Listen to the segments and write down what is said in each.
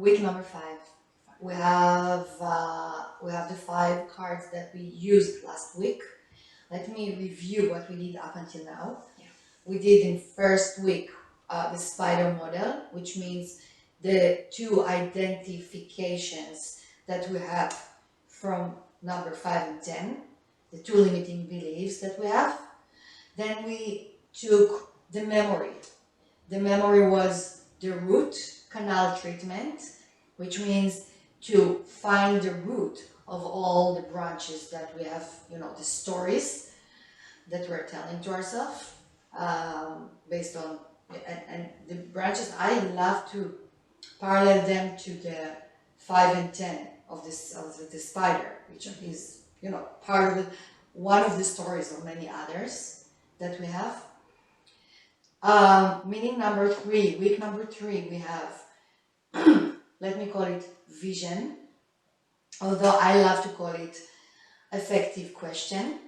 week number 5. We have the 5 cards that we used last week. Let me review what we did up until now. Yeah. We did in first week the spider model, which means the 2 identifications that we have from number 5 and 10, the 2 limiting beliefs that we have. Then we took the memory. The memory was the root canal treatment, which means to find the root of all the branches that we have, the stories that we're telling to ourselves, based on, and the branches, I love to parallel them to the 5 and 10 of the spider, which is, part of one of the stories of many others that we have. Meaning number 3, week number 3, we have, let me call it vision, although I love to call it effective question.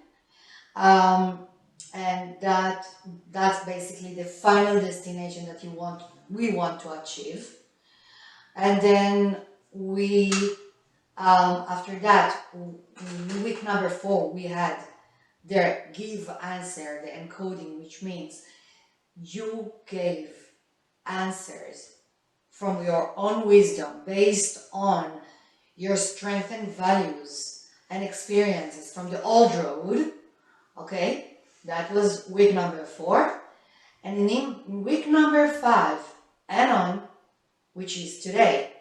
And that's basically the final destination that we want to achieve. And then we, after that, week number 4, we had the give answer, the encoding, which means you gave answers from your own wisdom based on your strength and values and experiences from the old road. Okay, that was week number 4. And in week number 5 and on, which is today,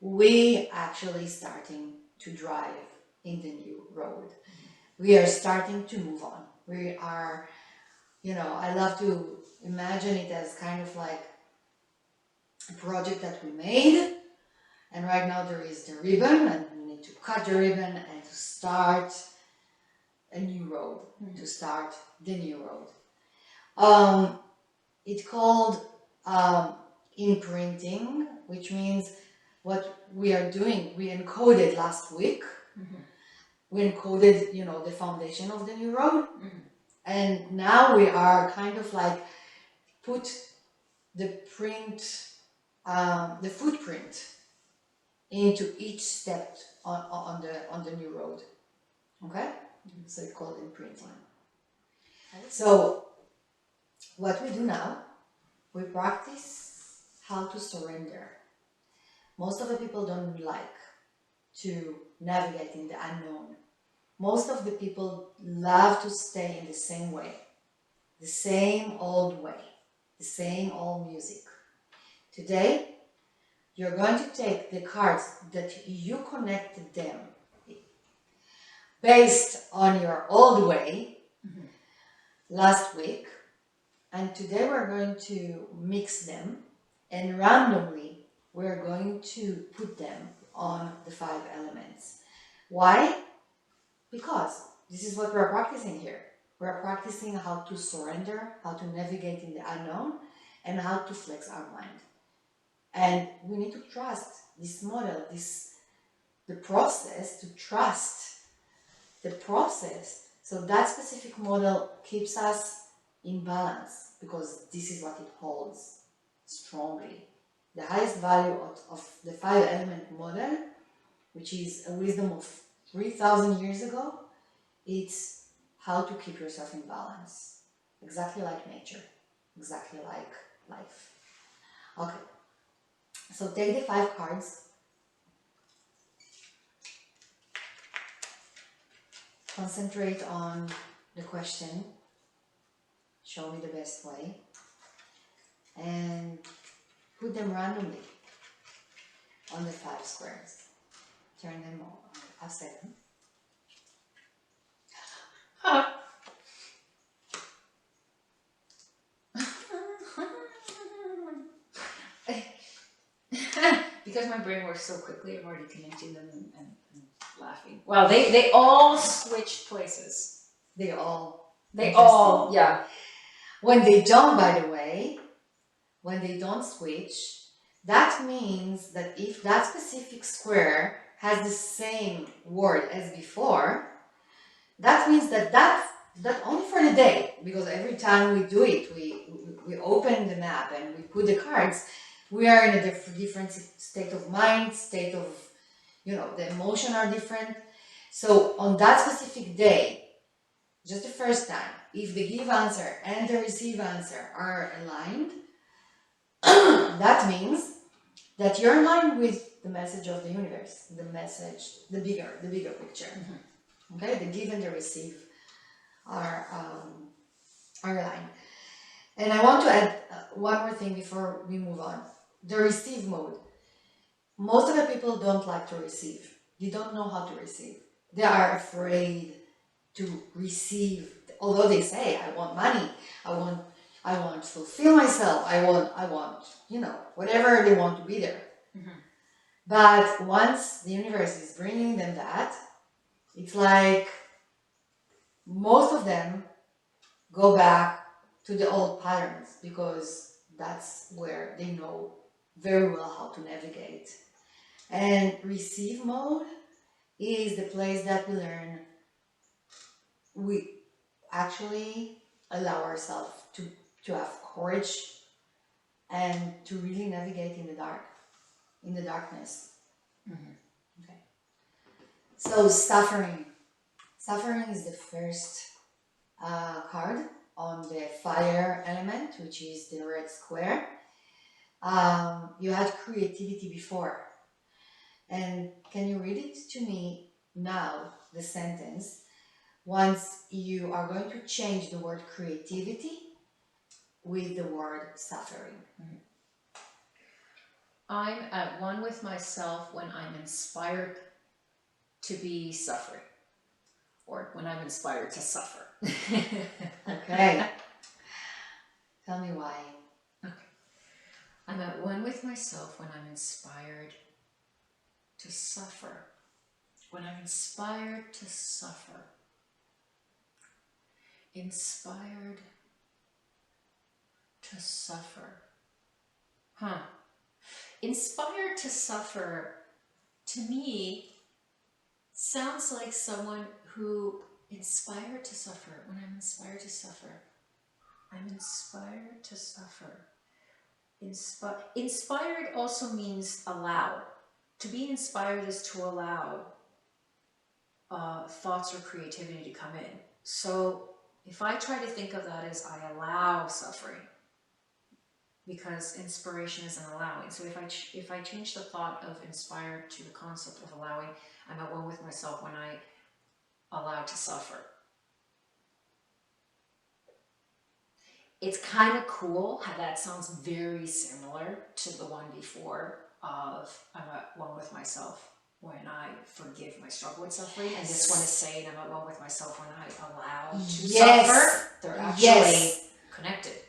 we actually starting to drive in the new road. We are starting to move on. We are, I love to imagine it as kind of like a project that we made, and right now there is the ribbon, and we need to cut the ribbon and to start a new road, to start the new road. It's called imprinting, which means what we are doing. We encoded last week. We encoded, the foundation of the new road. And now we are kind of like put the print, the footprint into each step on the new road. Okay? So it's called imprinting. So what we do now, we practice how to surrender. Most of the people don't like to navigate in the unknown. Most of the people love to stay in the same way, the same old way, the same old music. Today, you're going to take the cards that you connected them based on your old way last week, and today we're going to mix them, and randomly we're going to put them on the 5 elements. Why? Because this is what we're practicing here. We're practicing how to surrender, how to navigate in the unknown, and how to flex our mind. And we need to trust this model, the process, to trust the process. So that specific model keeps us in balance, because this is what it holds strongly. The highest value of the 5 element model, which is a wisdom of 3,000 years ago, it's how to keep yourself in balance. Exactly like nature, exactly like life. Okay, so take the 5 cards. Concentrate on the question, show me the best way, and put them randomly on the 5 squares. Turn them upside down. Because my brain works so quickly, I'm already connecting them and laughing. Wow, they all switched places. They all, yeah. When they don't, by the way, when they don't switch, that means that if that specific square has the same word as before, that means that only for the day, because every time we do it, we open the map and we put the cards, We are in a different state of mind, state of, the emotion are different. So on that specific day, just the first time, if the give answer and the receive answer are aligned, that means that you're in line with the message of the universe, the message, the bigger picture. Okay, the give and the receive are aligned. And I want to add one more thing before we move on. The receive mode. Most of the people don't like to receive. They don't know how to receive. They are afraid to receive. Although they say, "I want money. I want to fulfill myself. I want, whatever they want to be there." But once the universe is bringing them that, it's like most of them go back to the old patterns because that's where they know very well how to navigate. And receive mode is the place that we actually allow ourselves to have courage and to really navigate in the darkness. Okay. So suffering is the first card on the fire element, which is the red square. You had creativity before, and can you read it to me now, the sentence, once you are going to change the word creativity with the word suffering? I'm at one with myself when I'm inspired to be suffering, or when I'm inspired to suffer. Okay. Tell me why. Okay. I'm at one with myself when I'm inspired to suffer. When I'm inspired to suffer. Inspired to suffer. Inspired to suffer, to me, sounds like someone who inspired to suffer. When I'm inspired to suffer, I'm inspired to suffer. Inspired also means allow. To be inspired is to allow thoughts or creativity to come in. So if I try to think of that as I allow suffering, because inspiration is an allowing. So if I change the thought of inspired to the concept of allowing, I'm at one with myself when I allow to suffer. It's kind of cool how that sounds very similar to the one before of I'm at one with myself when I forgive my struggle with suffering. And this one is saying I'm at one with myself when I allow to suffer. They're actually connected.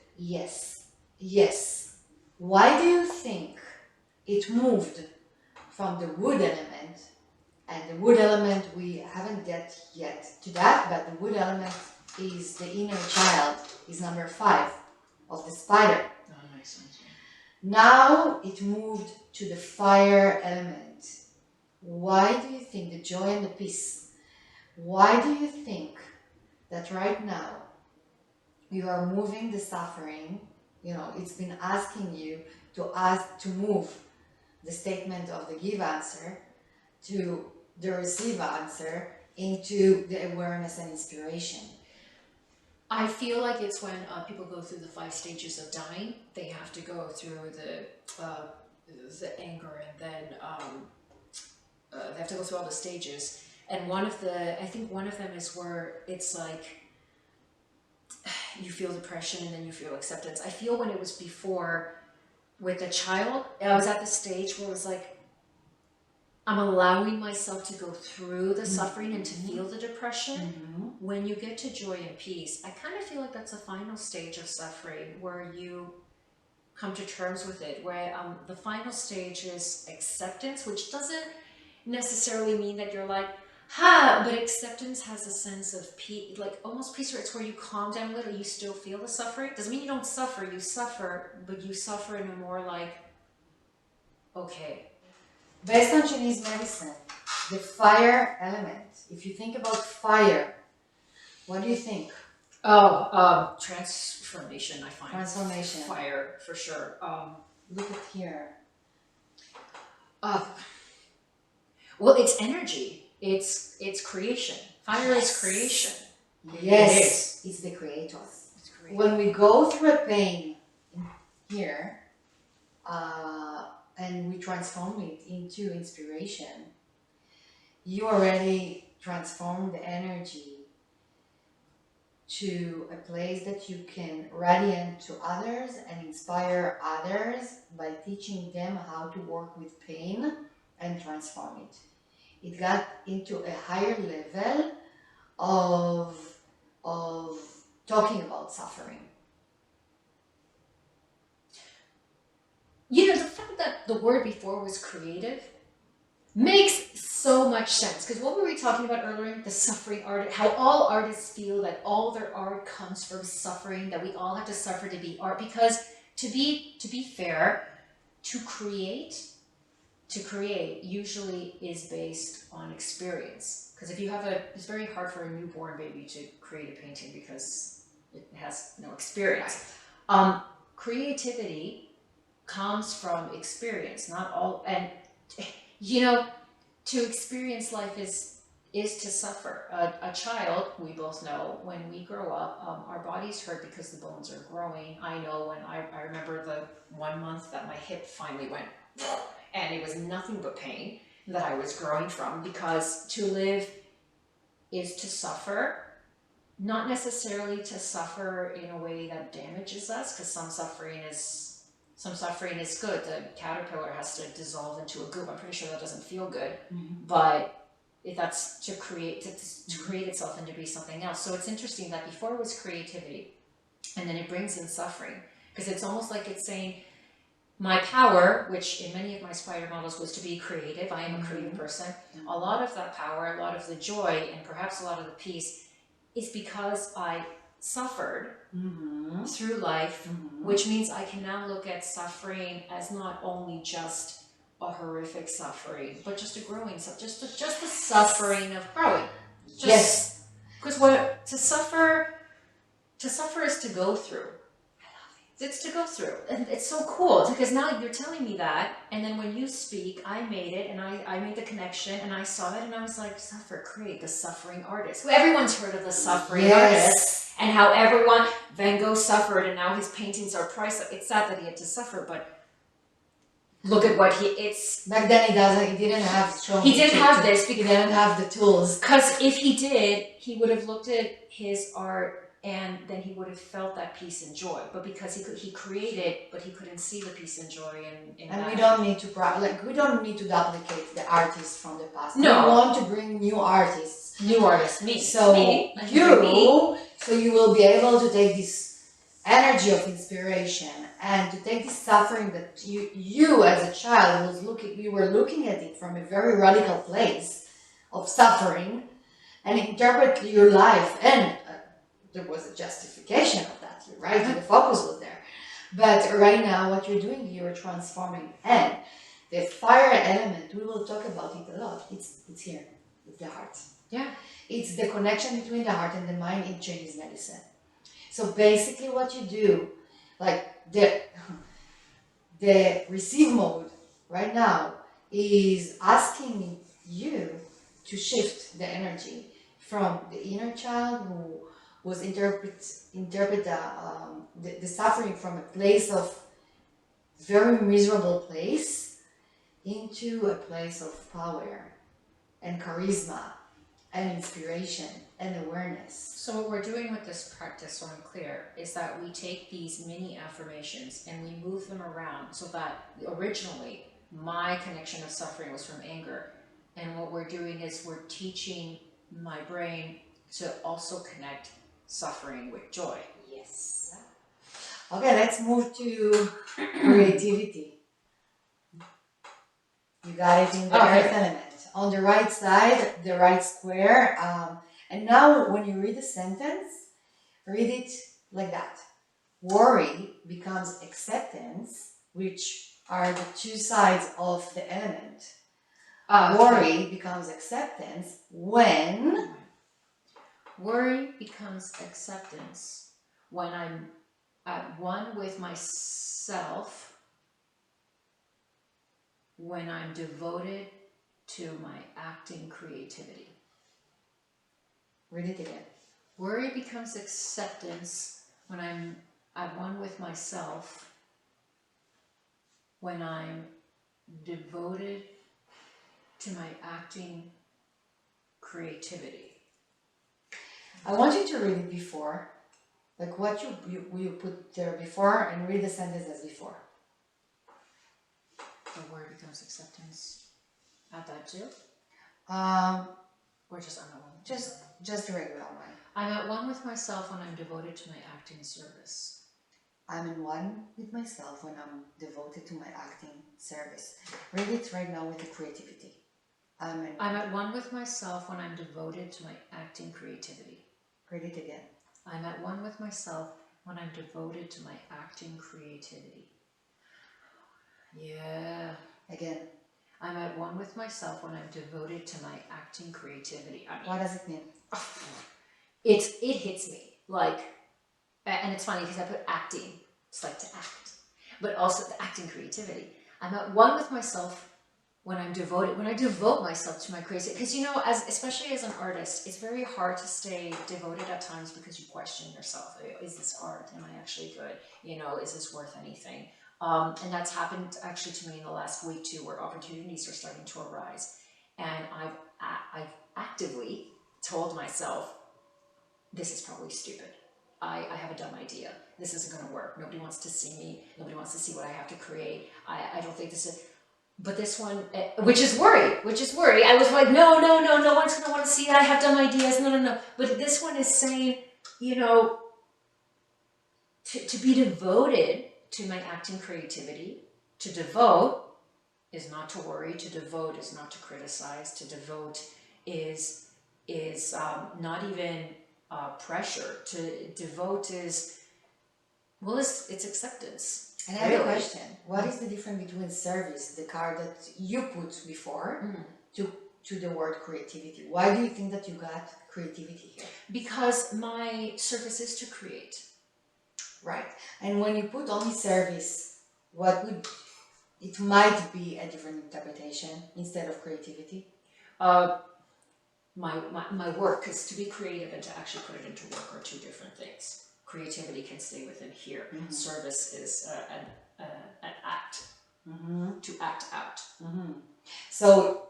Yes. Why do you think it moved from the wood element? And the wood element, we haven't get yet to that, but the wood element is the inner child, is number 5 of the spider. That makes sense. Now it moved to the fire element. Why do you think the joy and the peace? Why do you think that right now you are moving the suffering? It's been asking you to move the statement of the give answer to the receive answer into the awareness and inspiration. I feel like it's when people go through the 5 stages of dying. They have to go through the anger, and then they have to go through all the stages. And I think one of them is where it's like you feel depression and then you feel acceptance. I feel when it was before with the child, I was at the stage where it was like, I'm allowing myself to go through the suffering and to feel the depression. When you get to joy and peace, I kind of feel like that's the final stage of suffering where you come to terms with it, where the final stage is acceptance, which doesn't necessarily mean that you're like, but acceptance has a sense of peace, like almost peace, where it's where you calm down a little, you still feel the suffering. Doesn't mean you don't suffer, you suffer, but you suffer in a more like, okay. Based on Chinese medicine, the fire element, if you think about fire, what do you think? Transformation, I find. Transformation. Fire, for sure. look at here. Uh, well, it's energy. It's creation. Fire is Yes. creation. Yes, it's the creator. It's creation. When we go through a pain here, and we transform it into inspiration, you already transform the energy to a place that you can radiate to others and inspire others by teaching them how to work with pain and transform it. It got into a higher level of talking about suffering. You know, the fact that the word before was creative makes so much sense. Because what were we talking about earlier? The suffering art, how all artists feel that all their art comes from suffering, that we all have to suffer to be art. Because to be fair, to create usually is based on experience. Because if you have it's very hard for a newborn baby to create a painting because it has no experience. Creativity comes from experience, not all, and you know, to experience life is to suffer. A child, we both know, when we grow up, our bodies hurt because the bones are growing. I know when I remember the 1 month that my hip finally went, and it was nothing but pain that I was growing from, because to live is to suffer, not necessarily to suffer in a way that damages us, because some suffering is good. The caterpillar has to dissolve into a goop. I'm pretty sure that doesn't feel good, but if that's to create itself and to be something else. So it's interesting that before it was creativity, and then it brings in suffering, because it's almost like it's saying, my power, which in many of my spider models was to be creative. I am a creative person. A lot of that power, a lot of the joy, and perhaps a lot of the peace is because I suffered through life, which means I can now look at suffering as not only just a horrific suffering, but just a growing, just the suffering of growing. Yes. Because what to suffer is to go through. It's to go through, and it's so cool because now you're telling me that, and then when you speak, I made it, and I made the connection, and I saw it, and I was like, suffer, create the suffering artist. Well, everyone's heard of the suffering artist, and how Van Gogh suffered, and now his paintings are priceless. It's sad that he had to suffer, but look at what back then he didn't have he didn't have this because he didn't have the tools. Because if he did, he would have looked at his art and then he would have felt that peace and joy. But because he created, but he couldn't see the peace and joy in and that. we don't need to we don't need to duplicate the artists from the past. No. We want to bring new artists. Me. So me. So you will be able to take this energy of inspiration and to take this suffering that you as a child you were looking at it from a very radical place of suffering, and interpret your life, and there was a justification of that, right? The focus was there. But right now, what you're doing, you're transforming. And the fire element, we will talk about it a lot. It's here, it's the heart. Yeah. It's the connection between the heart and the mind in Chinese medicine. So basically what you do, like the receive mode right now is asking you to shift the energy from the inner child who was interpret the suffering from a place of very miserable place into a place of power and charisma and inspiration and awareness. So what we're doing with this practice, so I'm clear, is that we take these mini affirmations and we move them around, so that originally my connection of suffering was from anger. And what we're doing is we're teaching my brain to also connect suffering with joy. Yes. Okay, let's move to creativity. You got it in the earth element. On the right side, the right square. And now when you read the sentence, read it like that. Worry becomes acceptance, which are the two sides of the element. Worry becomes acceptance when... Worry becomes acceptance when I'm at one with myself when I'm devoted to my acting creativity. Read it again. Worry becomes acceptance when I'm at one with myself, when I'm devoted to my acting creativity. I want you to read it before, like what you put there before, and read the sentence as before. The worry becomes acceptance. Add that too? Um, Or just I'm at one? just a regular one. I'm at one with myself when I'm devoted to my acting service. I'm in one with myself when I'm devoted to my acting service. Read it right now with the creativity. I'm at one with myself when I'm devoted to my acting creativity. Read it again. I'm at one with myself when I'm devoted to my acting creativity. Yeah. Again. I'm at one with myself when I'm devoted to my acting creativity. I mean, what does it mean? It hits me like, and it's funny because I put acting. It's like to act, but also the acting creativity. I'm at one with myself when I devote myself to my creativity. Because especially as an artist, it's very hard to stay devoted at times because you question yourself. Is this art? Am I actually good? Is this worth anything? And that's happened actually to me in the last week too, where opportunities are starting to arise. And I've actively told myself, this is probably stupid. I have a dumb idea. This isn't going to work. Nobody wants to see me. Nobody wants to see what I have to create. I don't think this is... But this one, which is worry. I was like, no one's going to want to see I have dumb ideas. No. But this one is saying, to be devoted to my acting creativity. To devote is not to worry. To devote is not to criticize. To devote is not even pressure. To devote is, well, it's acceptance. And I have a question. What is the difference between service, the card that you put before, to the word creativity? Why do you think that you got creativity here? Because my service is to create. Right. And when you put only service, it might be a different interpretation instead of creativity? My work is to be creative and to actually put it into work are two different things. Creativity can stay within here. Mm-hmm. Service is an act. Mm-hmm. To act out. Mm-hmm. So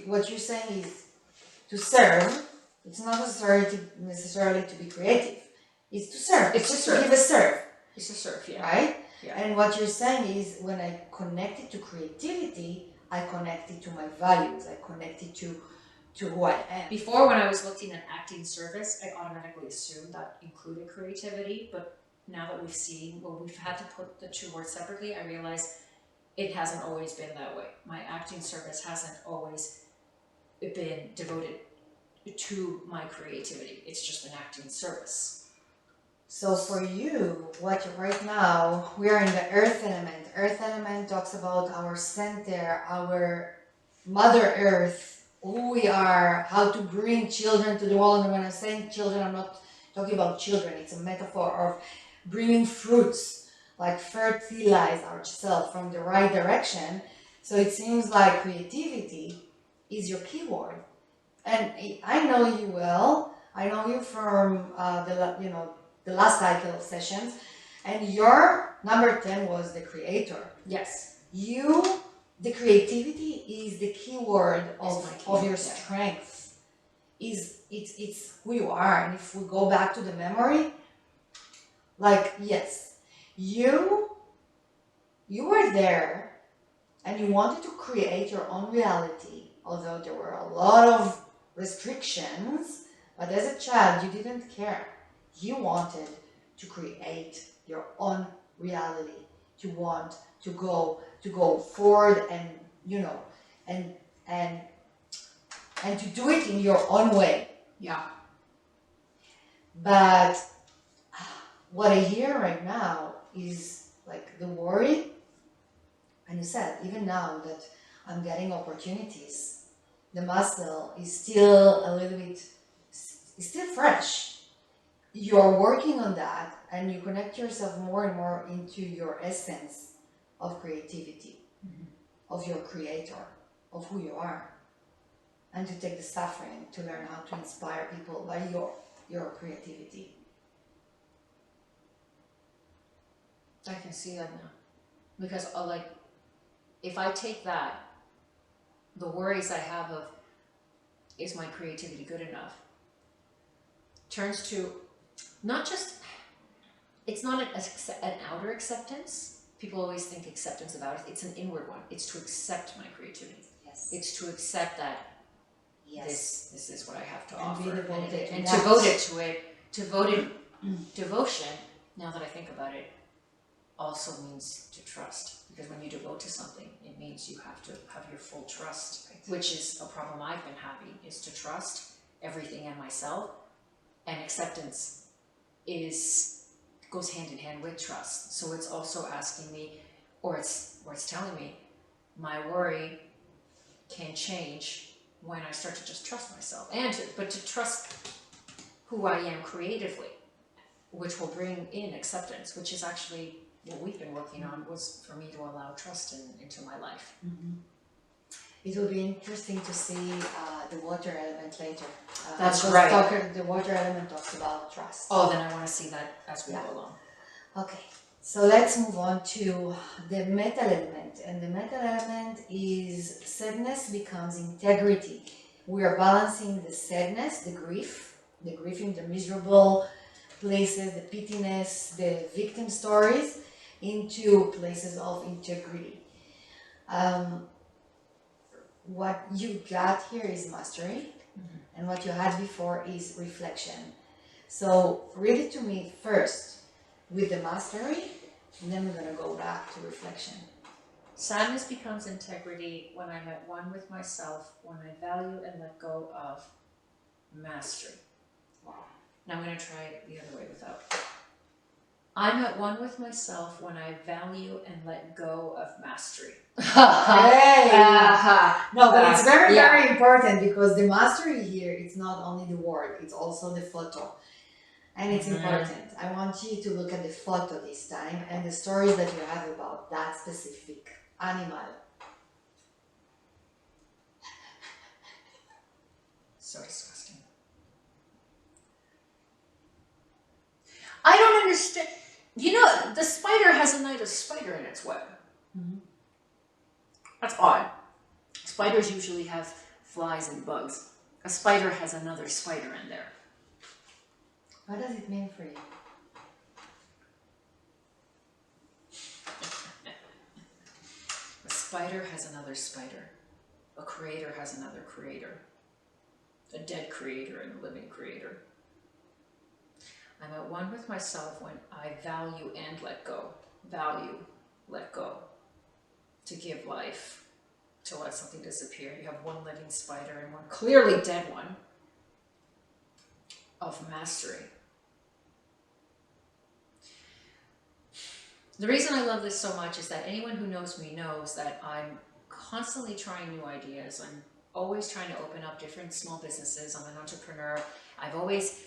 what you're saying is to serve. It's not necessarily to be creative. It's to serve. It's just to give a serve. It's to serve, yeah. Right? Yeah. And what you're saying is when I connect it to creativity, I connect it to my values. I connect it to who I am. Before, when I was looking at acting service, I automatically assumed that included creativity. But now that we've had to put the two words separately, I realized it hasn't always been that way. My acting service hasn't always been devoted to my creativity. It's just an acting service. So for you, right now, we are in the earth element. Earth element talks about our center, our Mother Earth, who we are, how to bring children to the world. And when I'm saying children, I'm not talking about children. It's a metaphor of bringing fruits, like fertilize ourselves from the right direction. So it seems like creativity is your keyword. And I know you well. I know you from the last cycle of sessions, and your number 10 was the creator. Yes. The creativity is the key word of your strength. It's who you are. And if we go back to the memory, like, yes, you were there and you wanted to create your own reality, although there were a lot of restrictions, but as a child, you didn't care. You wanted to create your own reality, to want to go forward and to do it in your own way. Yeah. But what I hear right now is like the worry, and you said even now that I'm getting opportunities, the muscle is still a little bit, it's still fresh. You're working on that and you connect yourself more and more into your essence of creativity. Mm-hmm. of your creator, of who you are, and to take the suffering to learn how to inspire people by your creativity. I can see that now. Because like, if I take that, the worries I have of, is my creativity good enough, turns to not just, it's not an outer acceptance. People always think acceptance of outer, it's an inward one. It's to accept my creativity. Yes. It's to accept that Yes. this is what I have to And be offer. devoted to And that. devoted to it, devoted devotion, now that I think about it, also means to trust. Because when you devote to something, it means you have to have your full trust, which is a problem I've been having, is to trust everything in myself. And acceptance goes hand in hand with trust. So it's also asking me, or it's telling me, my worry can change when I start to just trust myself, but to trust who I am creatively, which will bring in acceptance, which is actually what we've been working on, was for me to allow trust into my life. It will be interesting to see the water element later. That's because right. The water element talks about trust. Oh, then I want to see that as we Yeah. go along. Okay, so let's move on to the metal element. And the metal element is sadness becomes integrity. We are balancing the sadness, the grief in the miserable places, the pittiness, the victim stories, into places of integrity. What you got here is mastery, and what you had before is reflection. So read it to me first with the mastery, and then we're going to go back to reflection. Sadness becomes integrity when I'm at one with myself, when I value and let go of mastery. Wow. Now I'm going to try it the other way without. I'm at one with myself when I value and let go of mastery. Hey! No, but it's very, Yeah. very important, because the mastery here, it's not only the word, it's also the photo. And it's important. I want you to look at the photo this time and the stories that you have about that specific animal. So disgusting. I don't understand. You know, the spider has another spider in its web. That's odd. Spiders usually have flies and bugs. A spider has another spider in there. What does it mean for you? A spider has another spider. A creator has another creator. A dead creator and a living creator. I'm at one with myself when I value and let go. Value, let go. To give life, to let something disappear. You have one living spider and one clearly dead one of mastery. The reason I love this so much is that anyone who knows me knows that I'm constantly trying new ideas. I'm always trying to open up different small businesses. I'm an entrepreneur. I've always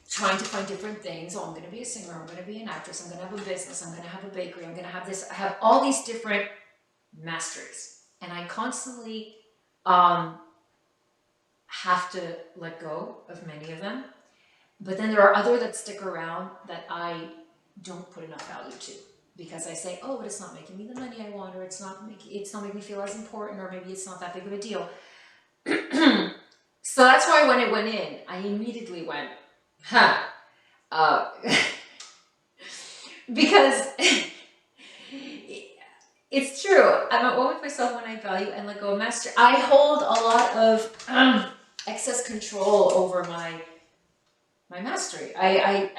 trying to find different things. Oh, I'm going to be a singer. I'm going to be an actress. I'm going to have a business. I'm going to have a bakery. I'm going to have this. I have all these different masteries. And I constantly have to let go of many of them. But then there are other that stick around that I don't put enough value to. Because I say, oh, but it's not making me the money I want, or it's not making me feel as important, or maybe it's not that big of a deal. So that's why when it went in, I immediately went, because it's true. I'm at one with myself when I value and let go of mastery. I hold a lot of excess control over my mastery. A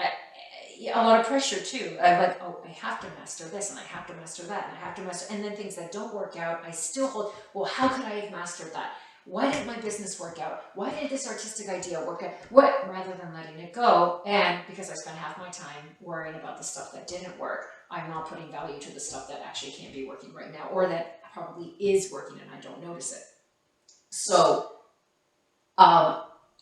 lot of pressure too. I'm like, oh, I have to master this, and I have to master that, and I have to master, and then things that don't work out, I still hold, well, how could I have mastered that? Why didn't my business work out? Why did this artistic idea work out? What, rather than letting it go, and because I spent half my time worrying about the stuff that didn't work, I'm not putting value to the stuff that actually can't be working right now, or that probably is working and I don't notice it. So,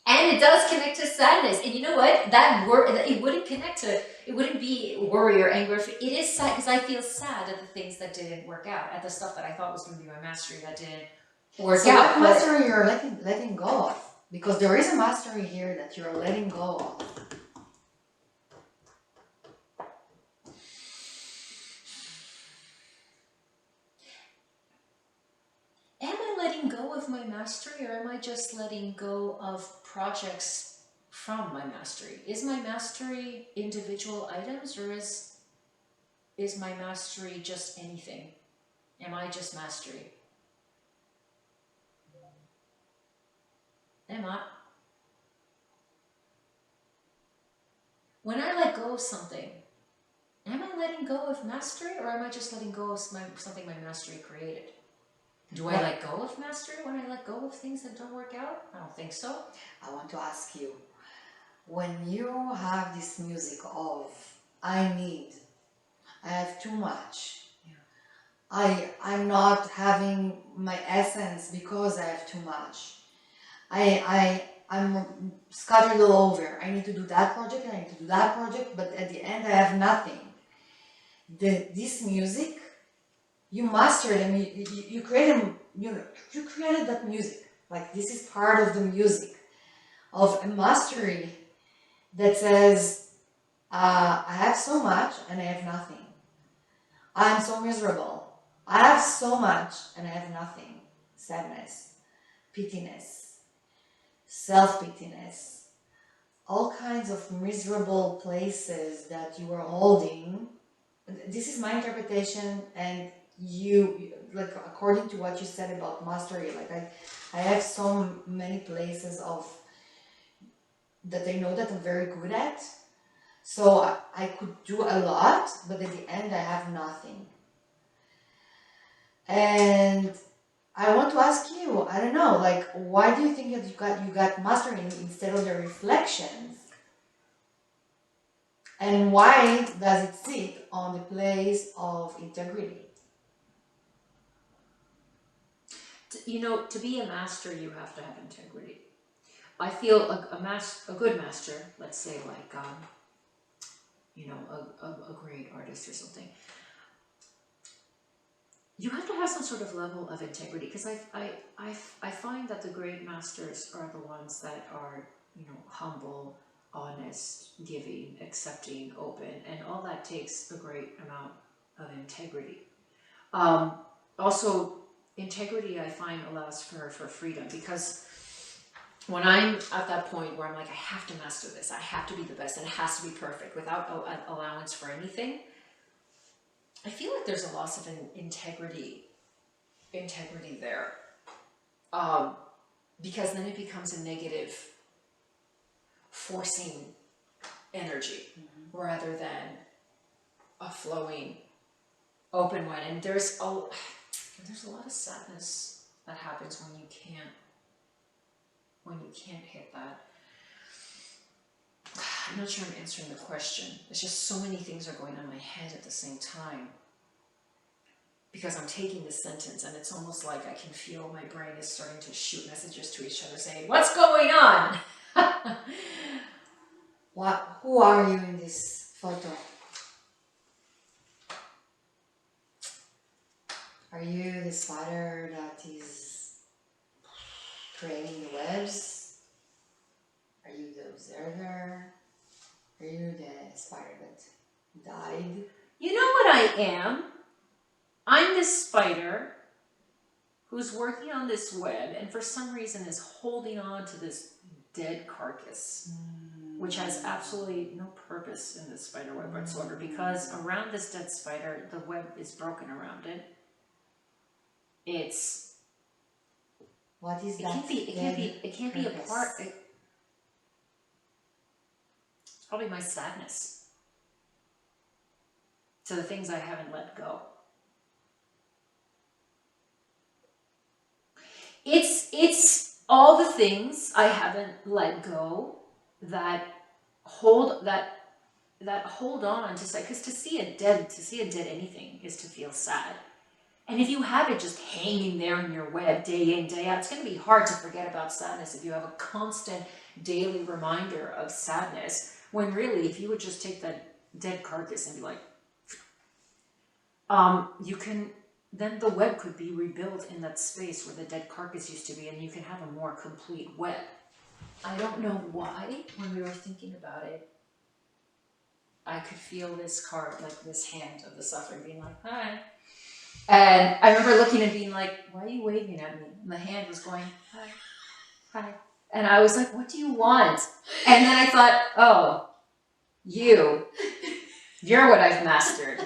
And it does connect to sadness. And you know what? That word, it wouldn't connect to, it wouldn't be worry or anger. It is sad because I feel sad at the things that didn't work out, at the stuff that I thought was going to be my mastery that didn't work So out. what mastery you're letting go of? Because there is a mastery here that you're letting go of. Am I letting go of my mastery, or am I just letting go of projects from my mastery? Is my mastery individual items, or is my mastery just anything? Am I just mastery? Am I? When I let go of something, am I letting go of mastery, or am I just letting go of something my mastery created? Do I let go of mastery when I let go of things that don't work out? I don't think so. I want to ask you, when you have this music of I have too much, I'm not having my essence because I have too much. I'm scattered all over. I need to do that project, I need to do that project, but at the end I have nothing. This music, you mastered and you created, you created that music. Like this is part of the music of a mastery that says, I have so much and I have nothing. I'm so miserable. I have so much and I have nothing. Sadness, pittiness, self-pittiness, all kinds of miserable places that you are holding. This is my interpretation, and you, like, according to what you said about mastery, like I have so many places of that I know that I'm very good at. So I could do a lot, but at the end I have nothing. And I want to ask you, I don't know, like, why do you think that you got mastery instead of the reflections? And why does it sit on the place of integrity? To be a master, you have to have integrity. I feel a good master, let's say like, a great artist or something, you have to have some sort of level of integrity, because I find that the great masters are the ones that are, humble, honest, giving, accepting, open, and all that takes a great amount of integrity. Also, integrity, I find, allows for freedom, because when I'm at that point where I'm like, I have to master this, I have to be the best, and it has to be perfect without allowance for anything, I feel like there's a loss of integrity there, because then it becomes a negative forcing energy, rather than a flowing open one. And there's a lot of sadness that happens when you can't hit that. I'm not sure I'm answering the question. It's just so many things are going on in my head at the same time, because I'm taking this sentence and it's almost like I can feel my brain is starting to shoot messages to each other saying, what's going on? Who are you in this photo? Are you the spider that is creating the webs? Are you the observer? Are you the spider that died? You know what I am? I'm this spider who's working on this web and for some reason is holding on to this dead carcass, which has absolutely no purpose in this spider web whatsoever, because around this dead spider, the web is broken around it. What is that? It can't be a part. It's probably my sadness to the things I haven't let go. It's all the things I haven't let go that hold on to say, because to see a dead anything is to feel sad. And if you have it just hanging there in your web day in, day out, it's going to be hard to forget about sadness if you have a constant daily reminder of sadness, when really, if you would just take that dead carcass and be like, you can, then the web could be rebuilt in that space where the dead carcass used to be, and you can have a more complete web. I don't know why, when we were thinking about it, I could feel this card, like this hand of the sufferer being like, hi. And I remember looking and being like, why are you waving at me? And the hand was going, hi, hi. And I was like, what do you want? And then I thought, oh, you're what I've mastered.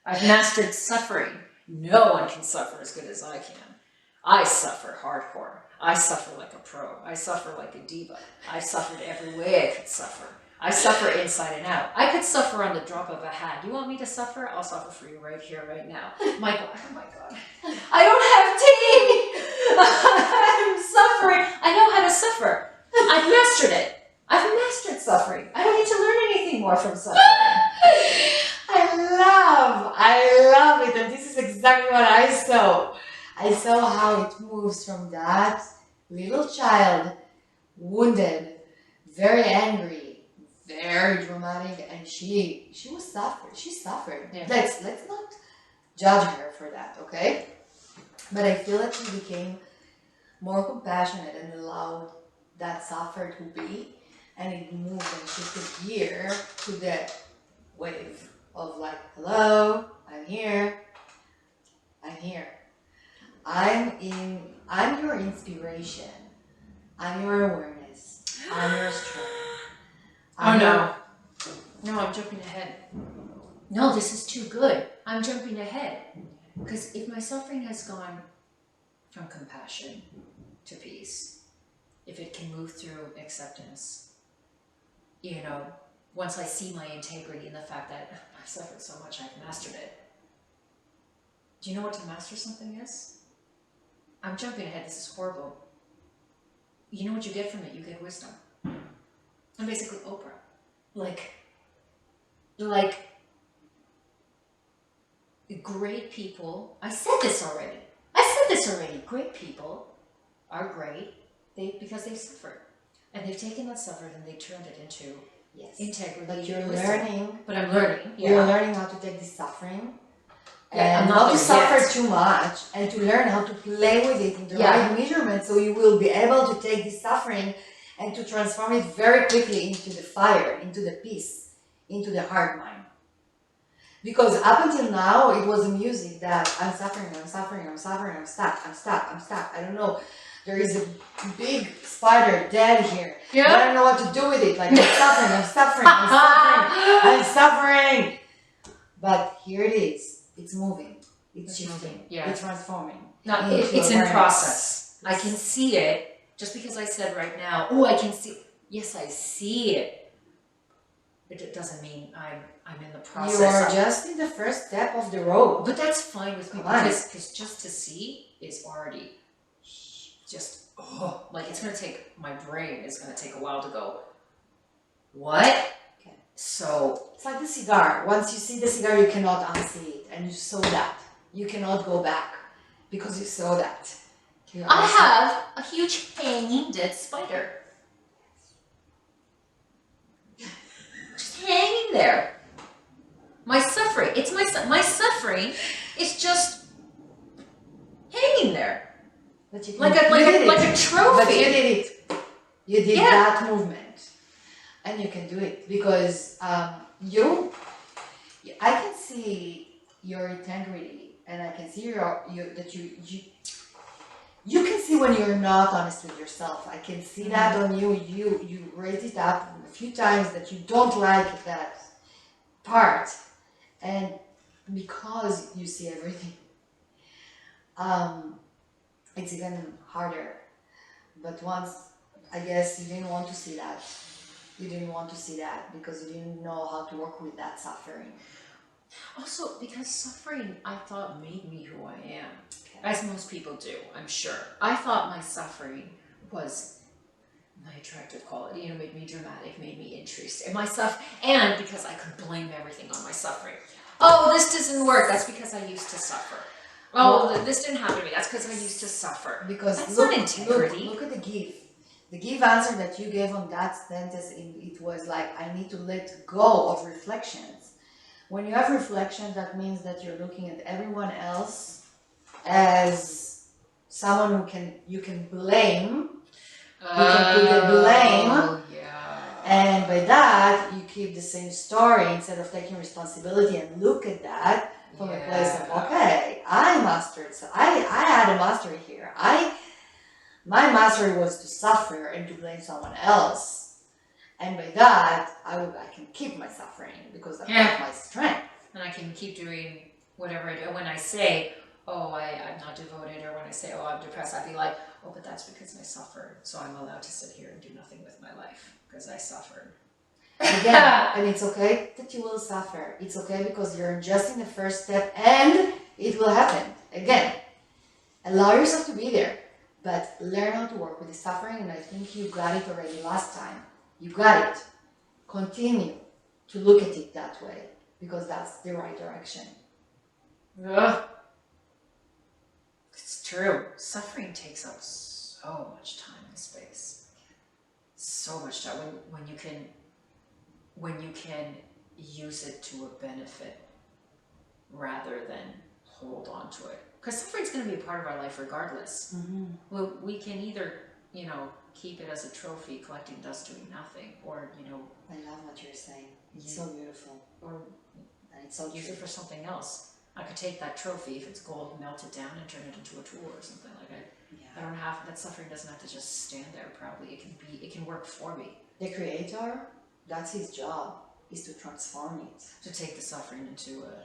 I've mastered suffering. No one can suffer as good as I can. I suffer hardcore. I suffer like a pro. I suffer like a diva. I suffered every way I could suffer. I suffer inside and out. I could suffer on the drop of a hat. You want me to suffer? I'll suffer for you right here, right now. Michael, oh my God. I don't have tea! I'm suffering. I know how to suffer. I've mastered it. I've mastered suffering. I don't need to learn anything more from suffering. I love it, and this is exactly what I saw. I saw how it moves from that little child, wounded, very angry, very dramatic, and she was suffering. She suffered. Yeah. Let's not judge her for that, okay? But I feel like she became more compassionate and allowed that suffer to be, and it moved and shifted gear to the wave of like, hello, I'm here. I'm your inspiration. I'm your awareness. I'm your strength. No, I'm jumping ahead. No, this is too good. I'm jumping ahead. Because if my suffering has gone from compassion to peace, if it can move through acceptance, once I see my integrity in the fact that I've suffered so much, I've mastered it. Do you know what to master something is? I'm jumping ahead, this is horrible. You know what you get from it? You get wisdom. I'm basically Oprah. Like great people, I said this already. Great people are great because they've suffered. And they've taken that suffering and they turned it into integrity. But you're wisdom. learning. But I'm learning. Yeah. You're learning how to take this suffering Yeah, and I'm not not to there suffer yet. too much, and to learn how to play with it in the Yeah. right measurement, so you will be able to take this suffering and to transform it very quickly into the fire, into the peace, into the heart mind. Because up until now, it was music that I'm suffering, I'm stuck, I don't know. There is a big spider dead here. I don't know what to do with it. Like, I'm suffering. But here it is. It's moving. It's shifting. moving, yeah. It's transforming. No, into it's in awareness. process. I can see it. Just because I said right now, oh, I can see. Yes, I see it. But it doesn't mean I'm in the process. You are just in the first step of the road. But that's fine with me Come on. because just to see is already just like it's gonna take my brain is gonna take a while to go. What? Okay. So It's like the cigar. Once you see the cigar, you cannot unsee it, and you saw that. You cannot go back because you saw that. You I understand? have a huge hanging dead spider. Just hanging there. My suffering. It's my suffering is just hanging there. But you Like a But trophy. you did it. You did Yeah. that movement, and you can do it because I can see your integrity, and I can see that you can see when you're not honest with yourself. I can see that on you. You raised it up a few times that you don't like that part, and because you see everything, it's even harder. But once, I guess you didn't want to see that. You didn't want to see that because you didn't know how to work with that suffering. Also, because suffering, I thought made me who I am, as most people do. I'm sure. I thought my suffering was my attractive quality. Made me dramatic, made me interesting. And because I could blame everything on my suffering. Oh, this doesn't work. That's because I used to suffer. Oh, this didn't happen to me. That's because I used to suffer. Because That's look, not integrity. Look at the gift. the give answer that you gave on that sentence, it was like, I need to let go of reflections. When you have reflections, that means that you're looking at everyone else as someone you can blame. You can put the blame, yeah. and by that you keep the same story instead of taking responsibility and look at that from a place of, okay, I mastered. So I had a mastery here. My mastery was to suffer and to blame someone else, and by that I can keep my suffering because that's my strength. And I can keep doing whatever I do. When I say, oh, I'm not devoted, or when I say, oh, I'm depressed, I'd be like, oh, but that's because I suffered, so I'm allowed to sit here and do nothing with my life because I suffered. Again, and it's okay that you will suffer. It's okay because you're just in the first step and it will happen. Again, allow yourself to be there, but learn how to work with the suffering, and I think you got it already last time. You got it. Continue to look at it that way because that's the right direction. Ugh. It's true. Suffering takes up so much time and space. So much time when you can use it to a benefit rather than hold on to it. Because suffering's going to be a part of our life regardless. Mm-hmm. Well, we can either, keep it as a trophy, collecting dust, doing nothing, or, I love what you're saying. It's so beautiful. Or And it's so use true. it for something else. I could take that trophy, if it's gold, melt it down and turn it into a tool or something like that. I don't have, that suffering doesn't have to just stand there proudly. It can work for me. The creator, that's his job, is to transform it. To take the suffering into a,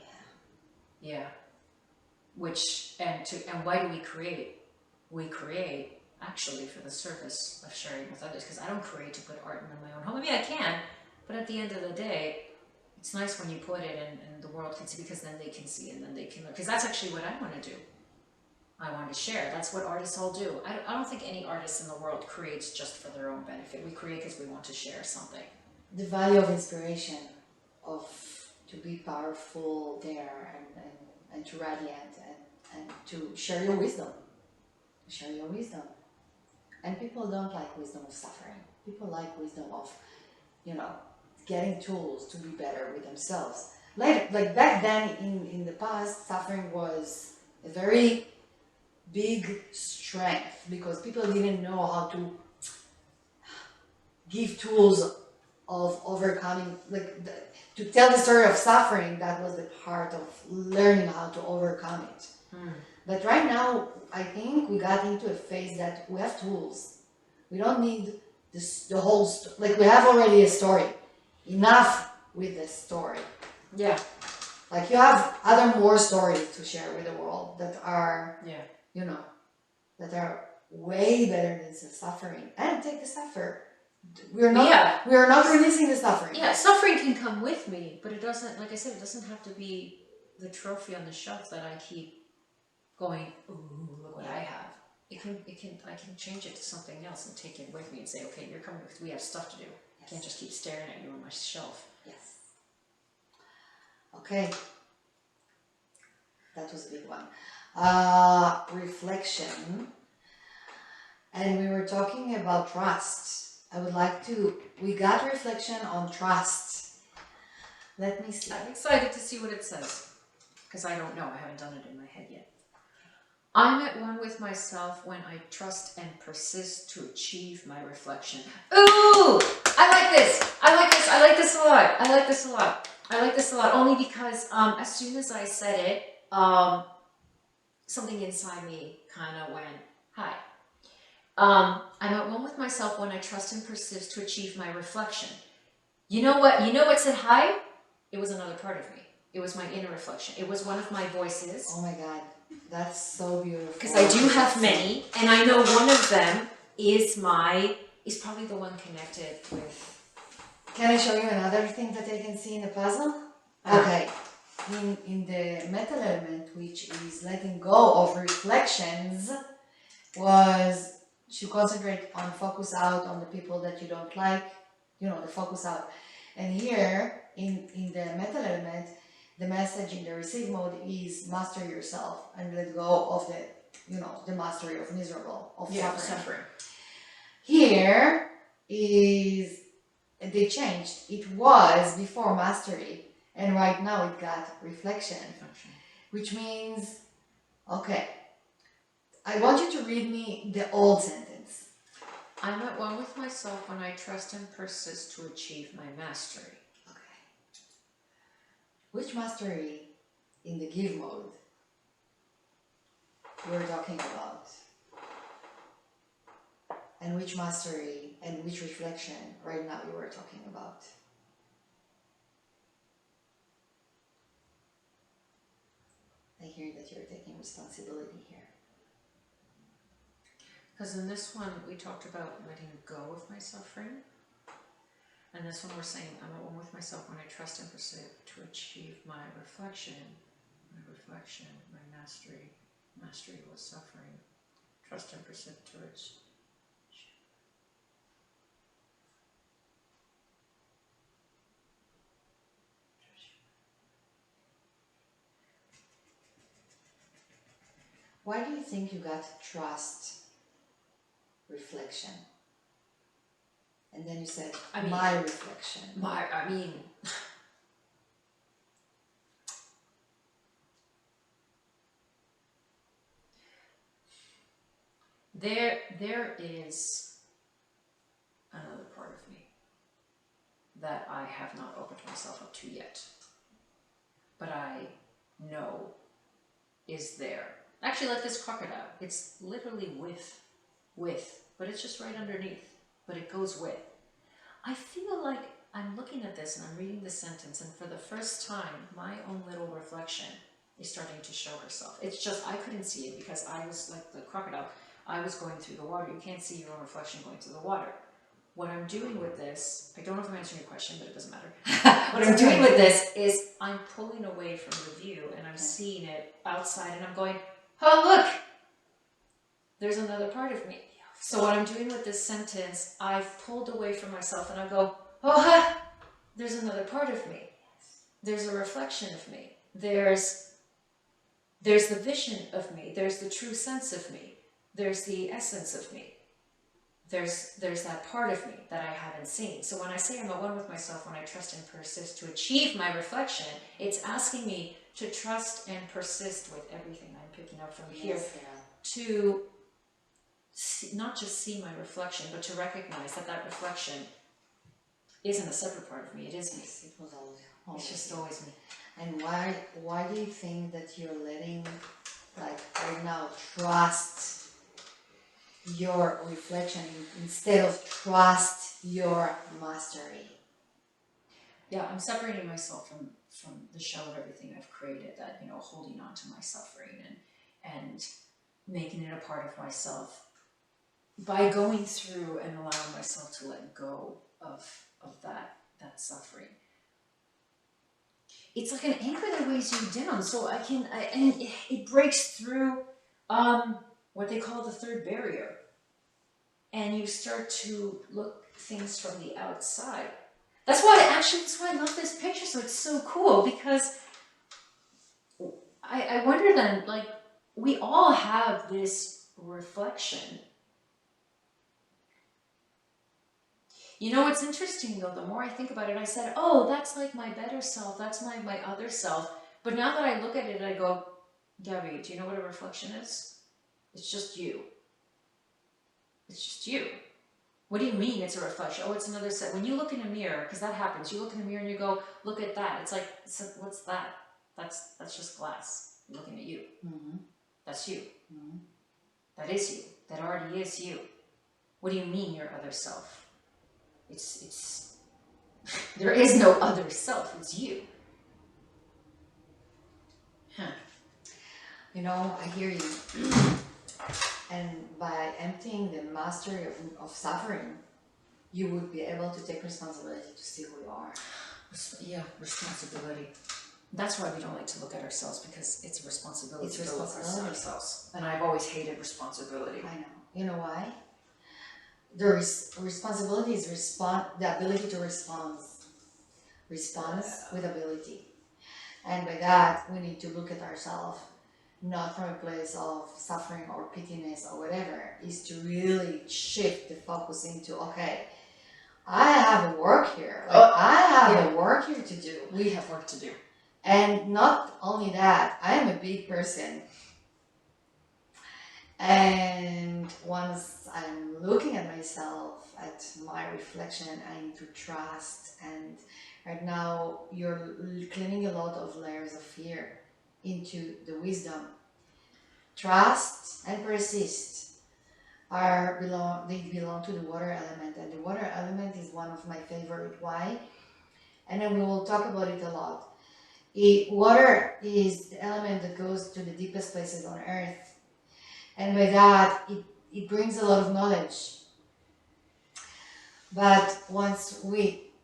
and why do we create? We create actually for the service of sharing with others, because I don't create to put art in my own home. I mean, I can, but at the end of the day, it's nice when you put it and the world can see, because then they can see and then they can look. Because that's actually what I want to do. I want to share. That's what artists all do. I don't think any artist in the world creates just for their own benefit. We create because we want to share something. The value of inspiration, to be powerful there and to radiate and to share your wisdom. Share your wisdom. And people don't like wisdom of suffering. People like wisdom of, getting tools to be better with themselves. Like back then in the past, suffering was a very big strength because people didn't know how to give tools of overcoming, to tell the story of suffering. That was the part of learning how to overcome it. But right now, I think we got into a phase that we have tools. We don't need the whole we have already a story. Enough with the story. Yeah. Like you have other more stories to share with the world that are, that are way better than the suffering. And take the suffer. We are not releasing the suffering. Yeah, suffering can come with me, but it doesn't, like I said, it doesn't have to be the trophy on the shelf that I keep going, ooh, look what I have. I can change it to something else and take it with me and say, okay, you're coming because we have stuff to do. I can't just keep staring at you on my shelf. Yes. Okay. That was a big one. Reflection. And we were talking about trust. We got reflection on trust. Let me see. I'm excited to see what it says, because I don't know. I haven't done it in my head yet. I'm at one with myself when I trust and persist to achieve my reflection. Ooh! I like this! I like this a lot. I like this a lot only because as soon as I said it, something inside me kind of went, hi. I'm at one with myself when I trust and persist to achieve my reflection. You know what said hi? It was another part of me. It was my inner reflection. It was one of my voices. Oh my God, that's so beautiful. Because I do have many, and I know one of them is probably the one connected with. Can I show you another thing that I can see in the puzzle? Okay. In the metal element, which is letting go of reflections, was to concentrate on focus out on the people that you don't like, the focus out. And here in the metal element, the message in the receive mode is master yourself and let go of the mastery of miserable, of suffering. Here is, they changed. It was before mastery, and right now it got reflection, which means, okay, I want you to read me the old sentence. I'm at one with myself when I trust and persist to achieve my mastery. Okay. Which mastery in the give mode we're talking about? And which mastery and which reflection right now you were talking about? I hear that you're taking responsibility here. Because in this one, we talked about letting go of my suffering. And this one, we're saying, I'm at one with myself when I trust and persist to achieve my reflection, my mastery. Mastery was suffering. Trust and persist towards. Why do you think you got trust, reflection? And then you said, my reflection. There is another part of me that I have not opened myself up to yet, but I know is there. Actually, like this crocodile, it's literally with, but it's just right underneath, but it goes with. I feel like I'm looking at this and I'm reading this sentence, and for the first time, my own little reflection is starting to show herself. It's just, I couldn't see it because I was like the crocodile. I was going through the water. You can't see your own reflection going through the water. What I'm doing with this, I don't know if I'm answering your question, but it doesn't matter. What I'm doing with this is I'm pulling away from the view and I'm seeing it outside and I'm going, oh, look, there's another part of me. So what I'm doing with this sentence, I've pulled away from myself and I go, oh, there's another part of me. There's a reflection of me. There's the vision of me. There's the true sense of me. There's the essence of me. There's that part of me that I haven't seen. So when I say I'm at one with myself, when I trust and persist to achieve my reflection, it's asking me to trust and persist with everything I'm picking up from here, to not just see my reflection, but to recognize that reflection isn't a separate part of me, it is me. It was always It's just always me. And why do you think that you're letting, like right now, trust your reflection instead of trust your mastery? Yeah, I'm separating myself from the shell of everything I've created, that, holding on to my suffering and making it a part of myself by going through and allowing myself to let go of that suffering. It's like an anchor that weighs you down, so and it breaks through what they call the third barrier, and you start to look things from the outside. That's why I love this picture. So it's so cool, because I wonder then, like, we all have this reflection. What's interesting though, the more I think about it, I said, oh, that's like my better self, that's my other self. But now that I look at it, I go, Gabby, do you know what a reflection is? It's just you. It's just you. What do you mean it's a reflection? Oh, it's another set. When you look in a mirror, because that happens, you look in a mirror and you go, look at that. It's like, what's that? That's just glass. You're looking at you. Mm-hmm. That's you. Mm-hmm. That is you. That already is you. What do you mean your other self? It's there is no other self. It's you. Huh. I hear you. And by emptying the mastery of suffering, you would be able to take responsibility to see who you are. Yeah, responsibility. That's why we don't like to look at ourselves, because it's a responsibility to look at ourselves. And I've always hated responsibility. I know. You know why? The responsibility is the ability to respond. Response with ability. And by that, we need to look at ourselves not from a place of suffering or pityness or whatever, is to really shift the focus into, okay, I have a work here. Like, I have a work here to do. We have work to do. And not only that, I am a big person. And once I'm looking at myself, at my reflection, I need to trust. And right now, you're cleaning a lot of layers of fear into the wisdom. Trust and persist they belong to the water element, and the water element is one of my favorite. Why? And then we will talk about it a lot. Water is the element that goes to the deepest places on earth, and by that it brings a lot of knowledge. But once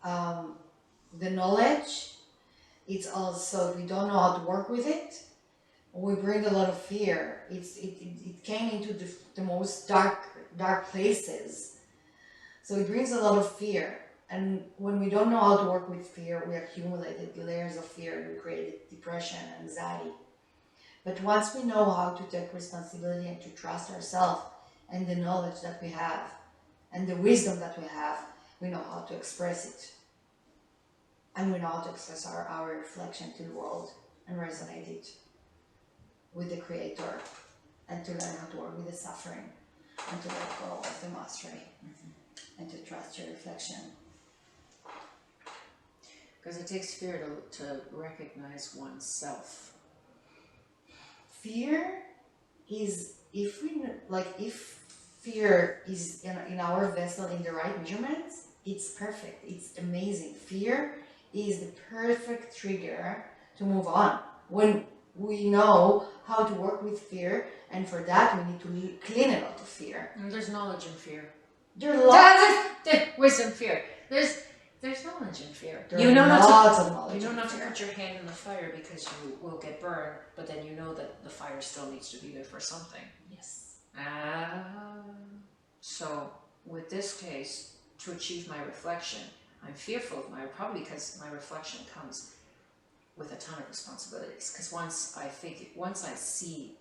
the knowledge, it's also, if we don't know how to work with it, we bring a lot of fear. It came into the most dark places, so it brings a lot of fear. And when we don't know how to work with fear, we accumulated layers of fear and we created depression, anxiety. But once we know how to take responsibility and to trust ourselves and the knowledge that we have and the wisdom that we have, we know how to express it. And we know how to express our reflection to the world and resonate it with the Creator, and to learn how to work with the suffering, and to let go of the mastery, and to trust your reflection. Because it takes fear to recognize oneself. Fear is, if fear is in our vessel in the right measurements, it's perfect, it's amazing. Fear is the perfect trigger to move on. When we know how to work with fear, and for that we need to clean a lot of fear. And there's knowledge in fear. There's lots. There's wisdom, fear. There's knowledge in fear. You know lots of knowledge. You know not to fear. put your hand in the fire because you will get burned, but then you know that the fire still needs to be there for something. Yes. So with this case, to achieve my reflection, I'm fearful of probably because my reflection comes with a ton of responsibilities. Because once I see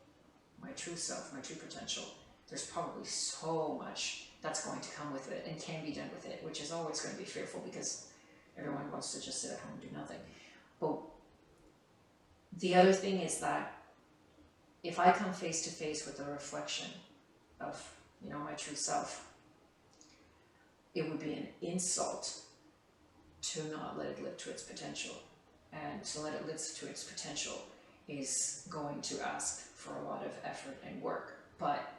my true self, my true potential, there's probably so much that's going to come with it and can be done with it, which is always going to be fearful because everyone wants to just sit at home and do nothing. But the other thing is that if I come face to face with a reflection of, my true self, it would be an insult to not let it live to its potential. And to let it live to its potential is going to ask for a lot of effort and work.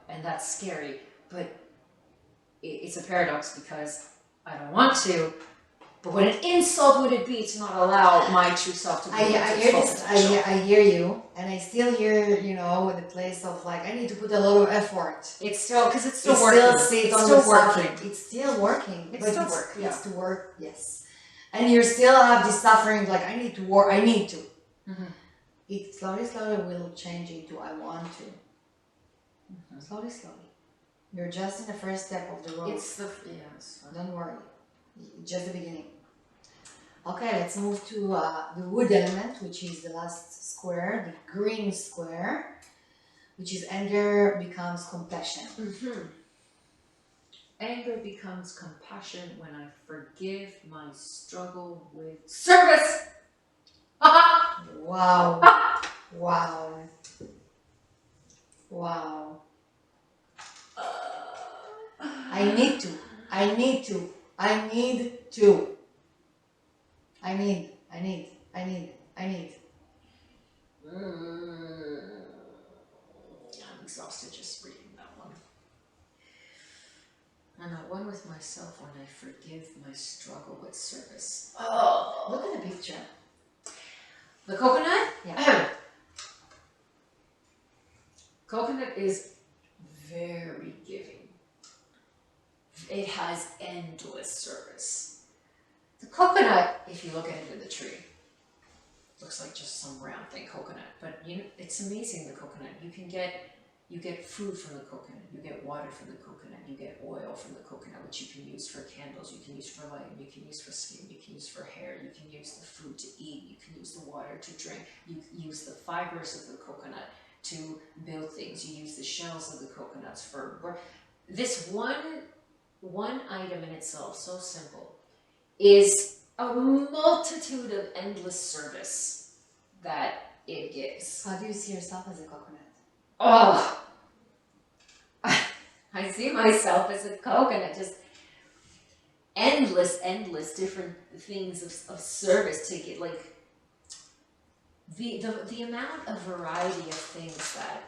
And that's scary, but it's a paradox because I don't want to, but what an insult would it be to not allow my true self to be I hear you, and I still hear, the place of like, I need to put a lot of effort. It's still working. It's still working. It's still working. It's still work. Yeah. It's to work, yes. And you still have this suffering, like, I need to work, I need to. Mm-hmm. It slowly will change into I want to. Mm-hmm. Slowly. You're just in the first step of the road. Yes. Don't worry. Just the beginning. Okay, let's move to the wood element, which is the last square, the green square, which is anger becomes compassion. Mm-hmm. Anger becomes compassion when I forgive my struggle with service. Wow. I need to. I'm exhausted just reading that one. I'm at one with myself when I forgive my struggle with service. Oh, look at the picture. The coconut? Yeah. Coconut is very giving. It has endless service. The coconut, if you look at it in the tree, looks like just some round thing, coconut. But it's amazing, the coconut. You get food from the coconut, you get water from the coconut, you get oil from the coconut, which you can use for candles, you can use for lighting, you can use for skin, you can use for hair, you can use the food to eat, you can use the water to drink, you use the fibers of the coconut to build things. You use the shells of the coconuts for this one item in itself, so simple, is a multitude of endless service that it gives. How do you see yourself as a coconut? Oh, I see myself as a coconut, just endless different things of service to get, like the amount of variety of things that,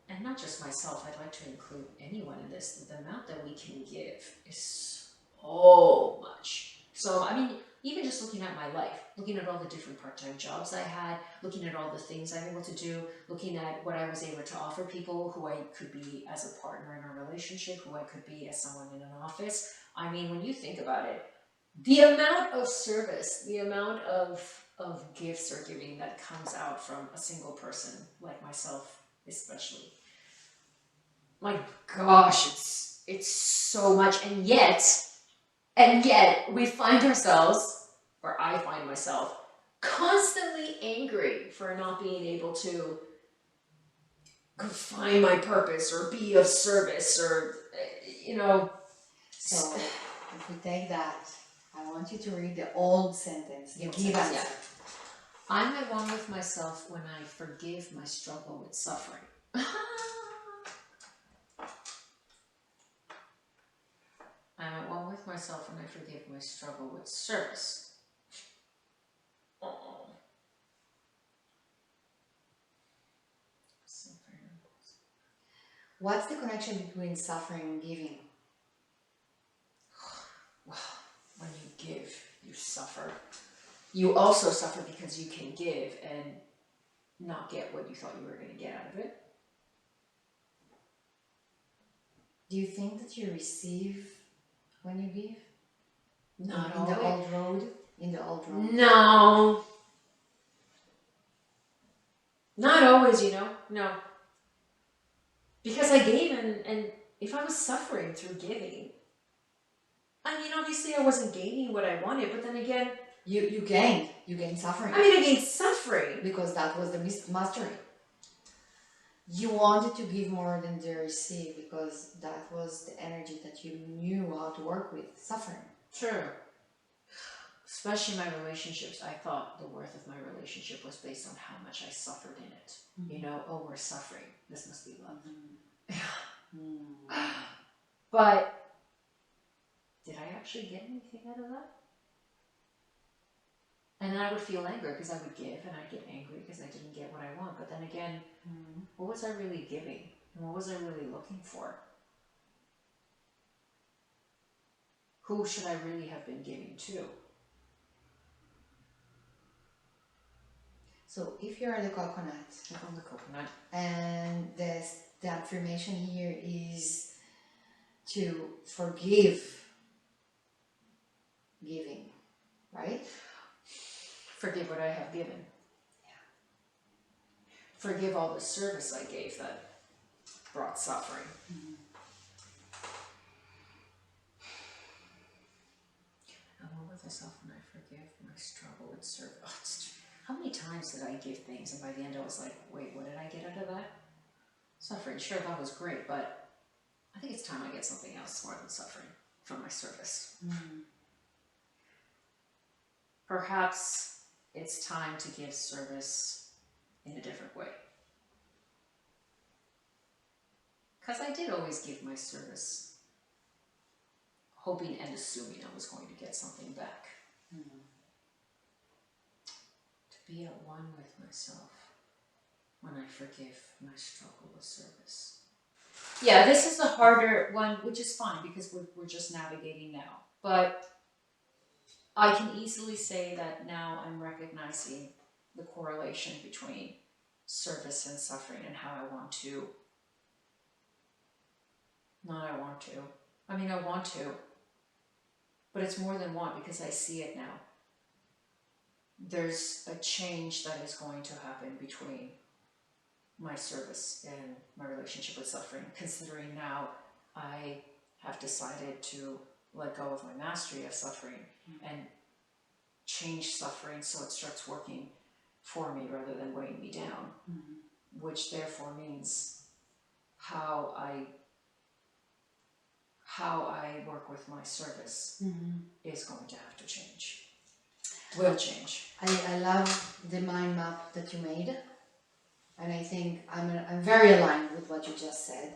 and not just myself, I'd like to include anyone in this, the amount that we can give is so much. So, I mean, even just looking at my life, looking at all the different part-time jobs I had, looking at all the things I'm able to do, looking at what I was able to offer people, who I could be as a partner in a relationship, who I could be as someone in an office. I mean, when you think about it, the amount of service, the amount of gifts or giving that comes out from a single person like myself, especially. My gosh, it's so much, and yet we find ourselves, or I find myself, constantly angry for not being able to go find my purpose or be of service, or you know. So if we take that, I want you to read the old sentence, the give answer. Yeah. I'm at one with myself when I forgive my struggle with suffering. I'm at one with myself when I forgive my struggle with service. Oh. What's the connection between suffering and giving? Well, when you give, you suffer. You also suffer because you can give and not get what you thought you were going to get out of it. Do you think that you receive when you give? Not in the old road? In the old road? No. Not always, no. Because I gave, and if I was suffering through giving, I mean, obviously I wasn't gaining what I wanted, but then again, you gained suffering. I mean, I gained suffering. Because that was the mastery. You wanted to give more than to receive because that was the energy that you knew how to work with, suffering. Sure. Especially my relationships, I thought the worth of my relationship was based on how much I suffered in it. Mm-hmm. Oh, we're suffering. This must be love. Mm-hmm. But did I actually get anything out of that? And then I would feel angry because I would give, and I'd get angry because I didn't get what I want. But then again, what was I really giving? And what was I really looking for? Who should I really have been giving to? So if you're the coconut, I'm the coconut, and the affirmation here is to forgive giving, right? Forgive what I have given. Yeah. Forgive all the service I gave that brought suffering. Mm-hmm. I'm one with myself when I forgive my struggle with service. How many times did I give things, and by the end I was like, wait, what did I get out of that? Suffering. Sure, that was great, but I think it's time I get something else more than suffering from my service. Perhaps it's time to give service in a different way. Because I did always give my service hoping and assuming I was going to get something back. To be at one with myself when I forgive my struggle with service. Yeah, this is a harder one, which is fine because we're just navigating now. But I can easily say that now I'm recognizing the correlation between service and suffering and how I want to. I want to. But it's more than want because I see it now. There's a change that is going to happen between my service and my relationship with suffering, considering now I have decided to let go of my mastery of suffering and change suffering so it starts working for me rather than weighing me down. which therefore means how I work with my service is going to have to change. Will change. I love the mind map that you made, and I think I'm very aligned with what you just said.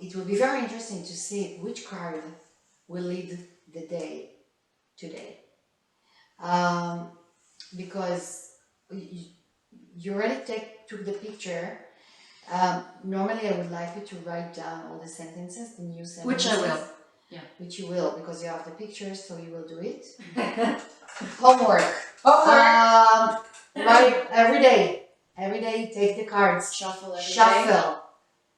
It will be very interesting to see which card will lead the day today, because you already took the picture. Normally, I would like you to write down all the sentences, the new sentences. Which I will. Yeah. Which you will, because you have the pictures, so you will do it. Homework. Right, every day. Every day you take the cards. Shuffle every day. Shuffle.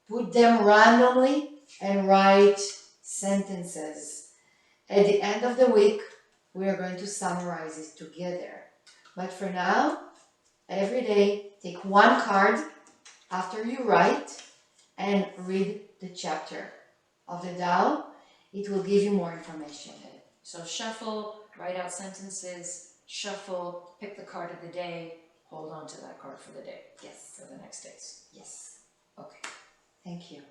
Put them randomly and write sentences. At the end of the week, we are going to summarize it together. But for now, every day, take one card after you write and read the chapter of the Tao. It will give you more information. So shuffle, write out sentences, shuffle, pick the card of the day, hold on to that card for the day. Yes. For the next days. Yes. Okay. Thank you.